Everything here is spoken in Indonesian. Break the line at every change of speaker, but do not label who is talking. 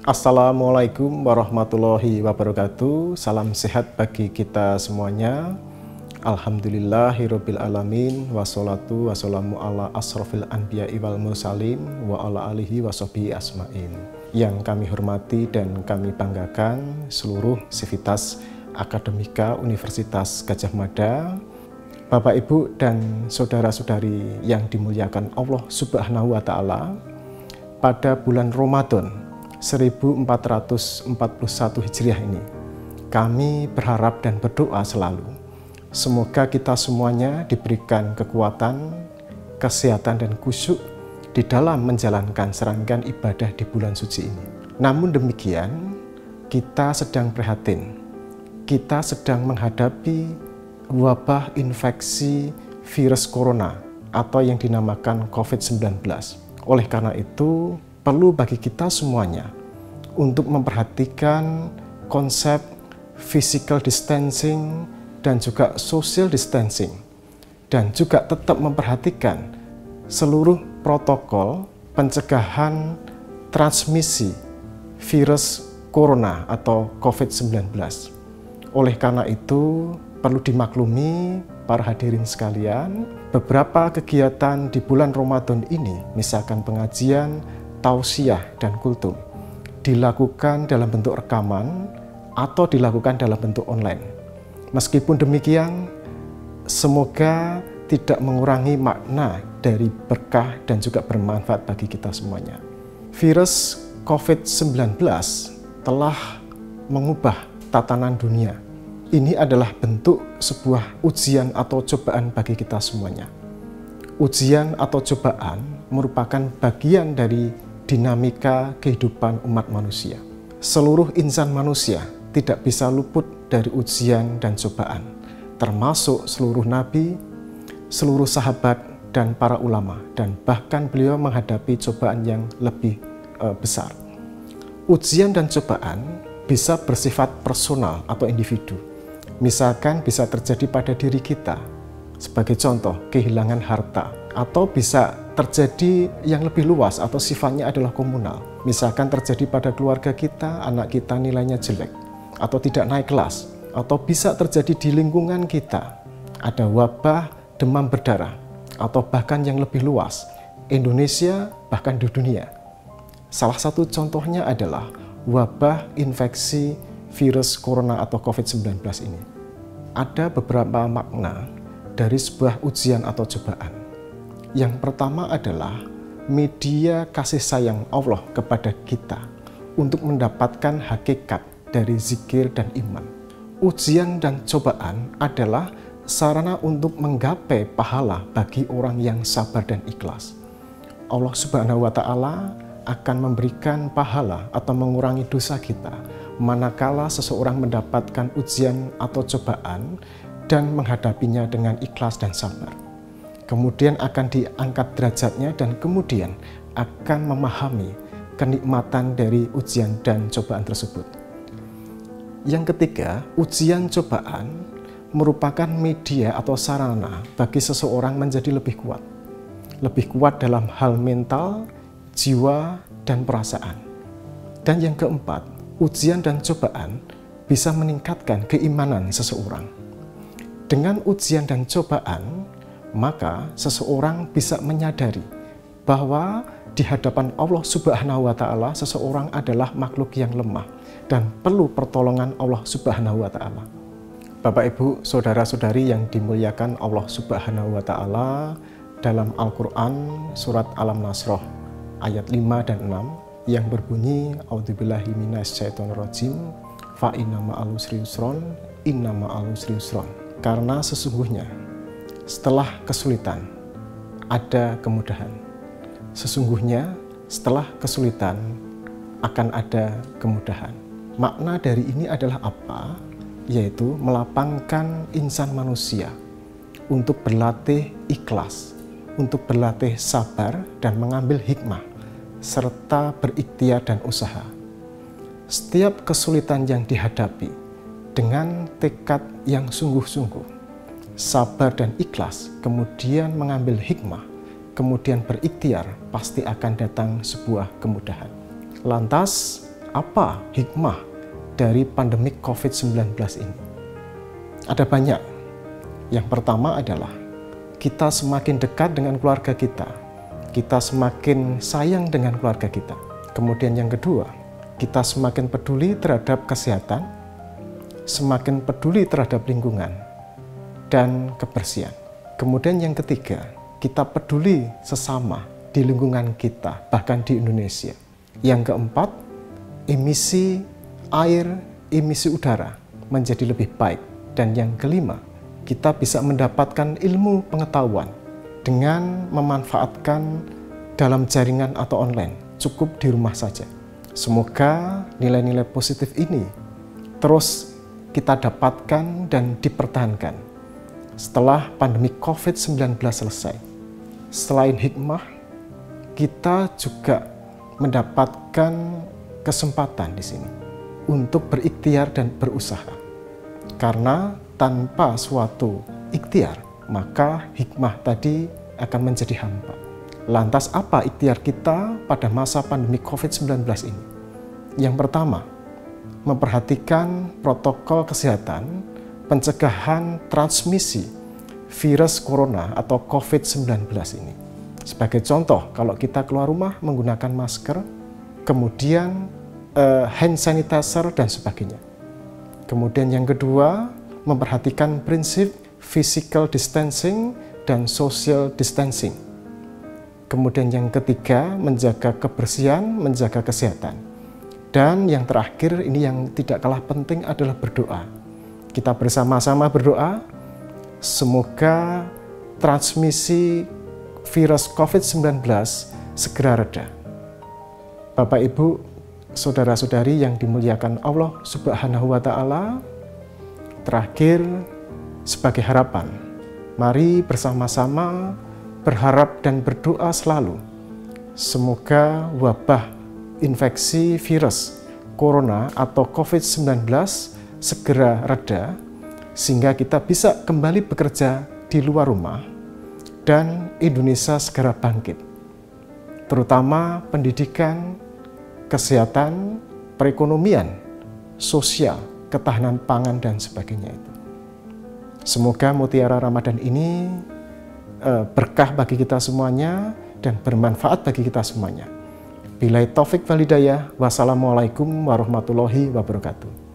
Assalamualaikum warahmatullahi wabarakatuh. Salam sehat bagi kita semuanya. Alhamdulillahirabbil alamin, wassalatu wassalamu ala asrofil anbiya'i wal mursalin wa ala alihi washabihi asmain. Yang kami hormati dan kami banggakan seluruh sivitas akademika Universitas Gadjah Mada, Bapak Ibu dan saudara-saudari yang dimuliakan Allah Subhanahu wa taala. Pada bulan Ramadan 1441 Hijriah ini, kami berharap dan berdoa selalu semoga kita semuanya diberikan kekuatan, kesehatan dan khusyuk di dalam menjalankan serangkaian ibadah di bulan suci ini. Namun demikian, kita sedang prihatin, kita sedang menghadapi wabah infeksi virus corona atau yang dinamakan COVID-19. Oleh karena itu, perlu bagi kita semuanya untuk memperhatikan konsep physical distancing dan juga social distancing, dan juga tetap memperhatikan seluruh protokol pencegahan transmisi virus corona atau COVID-19. Oleh karena itu, perlu dimaklumi para hadirin sekalian, beberapa kegiatan di bulan Ramadan ini, misalkan pengajian, tausiah dan kultum, dilakukan dalam bentuk rekaman atau dilakukan dalam bentuk online. Meskipun demikian, semoga tidak mengurangi makna dari berkah dan juga bermanfaat bagi kita semuanya. Virus COVID-19 telah mengubah tatanan dunia. Ini adalah bentuk sebuah ujian atau cobaan bagi kita semuanya. Ujian atau cobaan merupakan bagian dari dinamika kehidupan umat manusia. Seluruh insan manusia tidak bisa luput dari ujian dan cobaan, termasuk seluruh nabi, seluruh sahabat, dan para ulama, dan bahkan beliau menghadapi cobaan yang lebih besar. Ujian dan cobaan bisa bersifat personal atau individu. Misalkan bisa terjadi pada diri kita, sebagai contoh kehilangan harta, atau bisa terjadi yang lebih luas atau sifatnya adalah komunal. Misalkan terjadi pada keluarga kita, anak kita nilainya jelek atau tidak naik kelas, atau bisa terjadi di lingkungan kita, ada wabah demam berdarah, atau bahkan yang lebih luas, Indonesia bahkan di dunia. Salah satu contohnya adalah wabah infeksi virus corona atau COVID-19 ini. Ada beberapa makna dari sebuah ujian atau cobaan. Yang pertama adalah media kasih sayang Allah kepada kita untuk mendapatkan hakikat dari zikir dan iman. Ujian dan cobaan adalah sarana untuk menggapai pahala bagi orang yang sabar dan ikhlas. Allah Subhanahu wa taala akan memberikan pahala atau mengurangi dosa kita manakala seseorang mendapatkan ujian atau cobaan dan menghadapinya dengan ikhlas dan sabar. Kemudian akan diangkat derajatnya dan kemudian akan memahami kenikmatan dari ujian dan cobaan tersebut. Yang ketiga, ujian cobaan merupakan media atau sarana bagi seseorang menjadi lebih kuat. Lebih kuat dalam hal mental, jiwa, dan perasaan. Dan yang keempat, ujian dan cobaan bisa meningkatkan keimanan seseorang. Dengan ujian dan cobaan, maka seseorang bisa menyadari bahwa di hadapan Allah Subhanahu wa taala seseorang adalah makhluk yang lemah dan perlu pertolongan Allah Subhanahu wa taala. Bapak Ibu, saudara-saudari yang dimuliakan Allah Subhanahu wa taala, dalam Al-Qur'an surat Al-Nasr ayat 5 dan 6 yang berbunyi A'udzubillahi minasyaitonirrajim fa inna ma'al usri yusron inna ma'al usri yusron. Karena sesungguhnya setelah kesulitan ada kemudahan. Sesungguhnya setelah kesulitan akan ada kemudahan. Makna dari ini adalah apa? Yaitu melapangkan insan manusia untuk berlatih ikhlas, untuk berlatih sabar dan mengambil hikmah, serta berikhtiar dan usaha. Setiap kesulitan yang dihadapi dengan tekad yang sungguh-sungguh, sabar dan ikhlas, kemudian mengambil hikmah, kemudian berikhtiar, pasti akan datang sebuah kemudahan. Lantas, apa hikmah dari pandemi COVID-19 ini? Ada banyak. Yang pertama adalah kita semakin dekat dengan keluarga kita. Kita semakin sayang dengan keluarga kita. Kemudian yang kedua, kita semakin peduli terhadap kesehatan, semakin peduli terhadap lingkungan dan kebersihan. Kemudian yang ketiga, kita peduli sesama di lingkungan kita, bahkan di Indonesia. Yang keempat, emisi air, emisi udara menjadi lebih baik. Dan yang kelima, kita bisa mendapatkan ilmu pengetahuan dengan memanfaatkan dalam jaringan atau online, cukup di rumah saja. Semoga nilai-nilai positif ini terus kita dapatkan dan dipertahankan setelah pandemi COVID-19 selesai. Selain hikmah, kita juga mendapatkan kesempatan di sini untuk berikhtiar dan berusaha. Karena tanpa suatu ikhtiar, maka hikmah tadi akan menjadi hampa. Lantas apa ikhtiar kita pada masa pandemi COVID-19 ini? Yang pertama, memperhatikan protokol kesehatan pencegahan transmisi virus corona atau COVID-19 ini. Sebagai contoh, kalau kita keluar rumah menggunakan masker, kemudian hand sanitizer dan sebagainya. Kemudian yang kedua, memperhatikan prinsip physical distancing dan social distancing. Kemudian yang ketiga, menjaga kebersihan, menjaga kesehatan. Dan yang terakhir, ini yang tidak kalah penting adalah berdoa. Kita bersama-sama berdoa, semoga transmisi virus COVID-19 segera reda. Bapak, Ibu, saudara-saudari yang dimuliakan Allah Subhanahu wa Ta'ala, terakhir sebagai harapan, mari bersama-sama berharap dan berdoa selalu. Semoga wabah infeksi virus corona atau COVID-19 segera reda, sehingga kita bisa kembali bekerja di luar rumah dan Indonesia segera bangkit. Terutama pendidikan, kesehatan, perekonomian, sosial, ketahanan pangan, dan sebagainya itu. Semoga mutiara Ramadan ini berkah bagi kita semuanya dan bermanfaat bagi kita semuanya. Billahi taufik wal hidayah. Wassalamualaikum warahmatullahi wabarakatuh.